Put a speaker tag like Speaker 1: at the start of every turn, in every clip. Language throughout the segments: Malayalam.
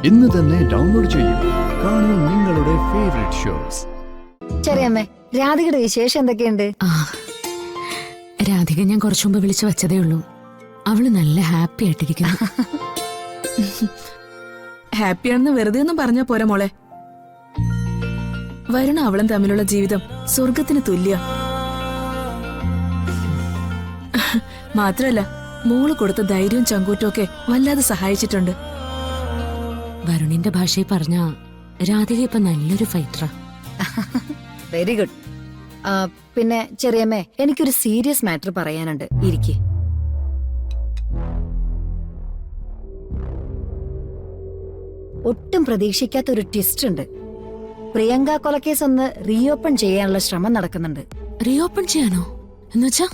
Speaker 1: ഇന്ന് തന്നെ ഡൗൺലോഡ് ചെയ്യൂ. കാണൂ നിങ്ങളുടെ ഫേവറേറ്റ് ഷോസ്.
Speaker 2: ചെറിയമ്മേ, രാധികയുടെ വിശേഷം എന്തൊക്കെയുണ്ട്?
Speaker 3: രാധിക ഞാൻ കുറച്ചു മുമ്പ് വിളിച്ചു വച്ചതേ ഉള്ളൂ. അവള് നല്ല ഹാപ്പി ആയിട്ടിരിക്കുന്നു.
Speaker 4: ഹാപ്പിയാണെന്ന് വെറുതെ ഒന്നും പറഞ്ഞാ പോരാ മോളെ. വരുണ അവളും തമ്മിലുള്ള ജീവിതം സ്വർഗത്തിന് തുല്യ. മാത്രല്ല മോള് കൊടുത്ത ധൈര്യവും ചങ്കൂറ്റും ഒക്കെ വല്ലാതെ സഹായിച്ചിട്ടുണ്ട്.
Speaker 3: വരുണിന്റെ ഭാഷയിൽ പറഞ്ഞ രാധിക ഇപ്പൊ നല്ലൊരു ഫൈറ്ററാ.
Speaker 2: Very good. പിന്നെ ചെറിയമ്മേ, എനിക്കൊരു സീരിയസ് മാറ്റർ പറയാനുണ്ട്. ഇരിക്കെ. ഒട്ടും പ്രതീക്ഷിക്കാത്ത ഒരു ട്വിസ്റ്റ് ഉണ്ട്. പ്രിയങ്ക കൊലക്കേസ് ഒന്ന് റീഓപ്പൺ ചെയ്യാനുള്ള ശ്രമം നടക്കുന്നുണ്ട്.
Speaker 3: റീഓപ്പൺ ചെയ്യാനോ? എന്നുവെച്ചാ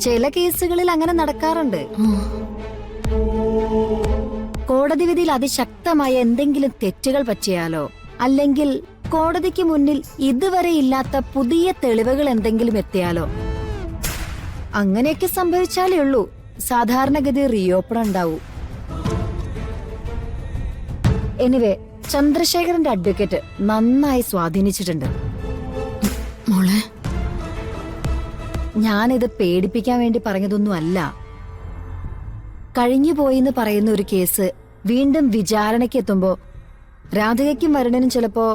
Speaker 2: ചില കേസുകളിൽ അങ്ങനെ നടക്കാറുണ്ട്. കോടതി വിധിയിൽ അതിശക്തമായ എന്തെങ്കിലും തെറ്റുകൾ പറ്റിയാലോ, അല്ലെങ്കിൽ കോടതിക്ക് മുന്നിൽ ഇതുവരെ ഇല്ലാത്ത പുതിയ തെളിവുകൾ എന്തെങ്കിലും എത്തിയാലോ, അങ്ങനെയൊക്കെ സംഭവിച്ചാലേ ഉള്ളൂ സാധാരണഗതി റീഓപ്പൺ ഉണ്ടാവൂ. എനിവേ, ചന്ദ്രശേഖരന്റെ അഡ്വക്കേറ്റ് നന്നായി സ്വാധീനിച്ചിട്ടുണ്ട്.
Speaker 3: മോളെ,
Speaker 2: ഞാനിത് പേടിപ്പിക്കാൻ വേണ്ടി പറഞ്ഞതൊന്നും അല്ല. കഴിഞ്ഞുപോയിന്ന് പറയുന്ന ഒരു കേസ് വീണ്ടും വിചാരണയ്ക്ക് എത്തുമ്പോ രാധികയ്ക്കും വരുണനും ചിലപ്പോ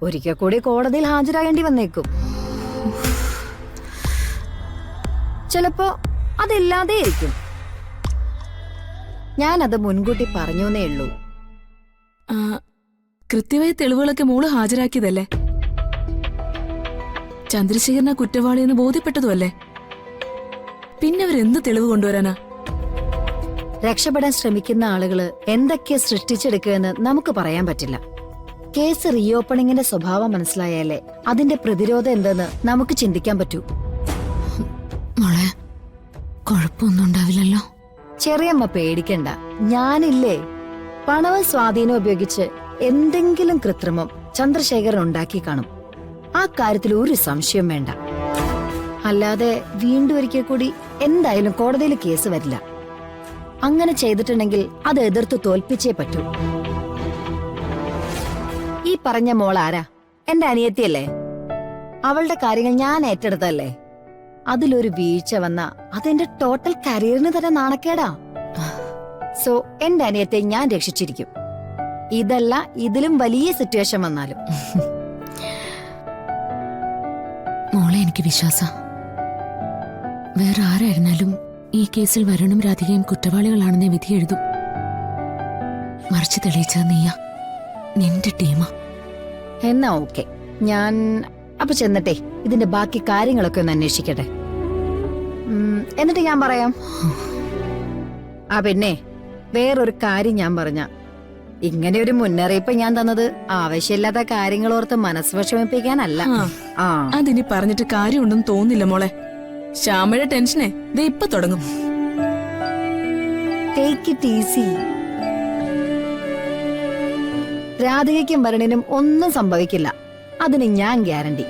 Speaker 2: ഒരിക്കൽ കൂടി കോടതിയിൽ ഹാജരാകേണ്ടി വന്നേക്കും. ചിലപ്പോ അതില്ലാതെ ഇരിക്കും. ഞാനത് മുൻകൂട്ടി പറഞ്ഞേ ഉള്ളൂ.
Speaker 4: കൃത്യമായ തെളിവുകളൊക്കെ മോള് ഹാജരാക്കിയതല്ലേ? ചന്ദ്രശേഖരനെ കുറ്റവാളിയെന്ന് ബോധ്യപ്പെട്ടതുമല്ലേ? പിന്നെ അവരെന്ത് തെളിവ് കൊണ്ടുവരാനാ?
Speaker 2: രക്ഷപ്പെടാൻ ശ്രമിക്കുന്ന ആളുകള് എന്തൊക്കെ സൃഷ്ടിച്ചെടുക്കുമെന്ന് നമുക്ക് പറയാൻ പറ്റില്ല. കേസ് റീഓപ്പണിങ്ങിന്റെ സ്വഭാവം മനസ്സിലായാലേ അതിന്റെ പ്രതിരോധം എന്തെന്ന് നമുക്ക് ചിന്തിക്കാൻ പറ്റൂ.
Speaker 3: മോളെ, കുഴപ്പമൊന്നും ഉണ്ടാവില്ലല്ലോ?
Speaker 2: ചെറിയമ്മ പേടിക്കണ്ട, ഞാനില്ലേ. പണവും സ്വാധീനം ഉപയോഗിച്ച് എന്തെങ്കിലും കൃത്രിമം ചന്ദ്രശേഖരൻ ഉണ്ടാക്കി കാണും. ആ കാര്യത്തിൽ ഒരു സംശയം വേണ്ട. അല്ലാതെ വീണ്ടും ഒരിക്കൽ കൂടി എന്തായാലും കോടതിയിൽ കേസ് വരില്ല. അങ്ങനെ ചെയ്തിട്ടുണ്ടെങ്കിൽ അത് എതിർത്ത് തോൽപ്പിച്ചേ പറ്റൂ. ഈ പറഞ്ഞ മോൾ ആരാ? എന്റെ അനിയത്തിയല്ലേ? അവളുടെ കാര്യങ്ങൾ ഞാൻ ഏറ്റെടുത്തല്ലേ? അതിലൊരു വീഴ്ച വന്ന അതെന്റെ ടോട്ടൽ കരിയറിന് തന്നെ നാണക്കേടാ. സോ എന്റെ അനിയത്തെ ഞാൻ രക്ഷിച്ചിരിക്കും. ഇതല്ല, ഇതിലും വലിയ സിറ്റുവേഷൻ വന്നാലും.
Speaker 3: മോളെ, എനിക്ക് വിശ്വാസ. വേറെ ആരായിരുന്നാലും ഈ കേസിൽ വരുണും രാധികയും കുറ്റവാളികളാണെന്ന് വിധി എഴുതും. മറിച്ച് തെളിയിച്ചത് നീയാ, നിന്റെ ടീമാ.
Speaker 2: എന്നാ ഓക്കെ, ഞാൻ അപ്പൊ ചെന്നിട്ടെ ഇതിന്റെ ബാക്കി കാര്യങ്ങളൊക്കെ ഒന്ന് അന്വേഷിക്കട്ടെ. എന്നിട്ട് ഞാൻ പറയാം. പിന്നെ വേറൊരു കാര്യം ഞാൻ പറഞ്ഞ, ഇങ്ങനെ ഒരു മുന്നറിയിപ്പ് ഞാൻ തന്നത് ആവശ്യമില്ലാത്ത കാര്യങ്ങൾ ഓർത്ത് മനസ്സ് വിഷമിപ്പിക്കാനല്ല.
Speaker 4: അതിനി പറഞ്ഞിട്ട് കാര്യമുണ്ടെന്ന് തോന്നില്ല മോളെ. ശ്യാമയുടെ ടെൻഷനെ ദേ ഇപ്പൊ തുടങ്ങും.
Speaker 2: Take it easy. രാധികയ്ക്കും വരുണിനും ഒന്നും സംഭവിക്കില്ല, അതിന് ഞാൻ ഗ്യാരണ്ടി.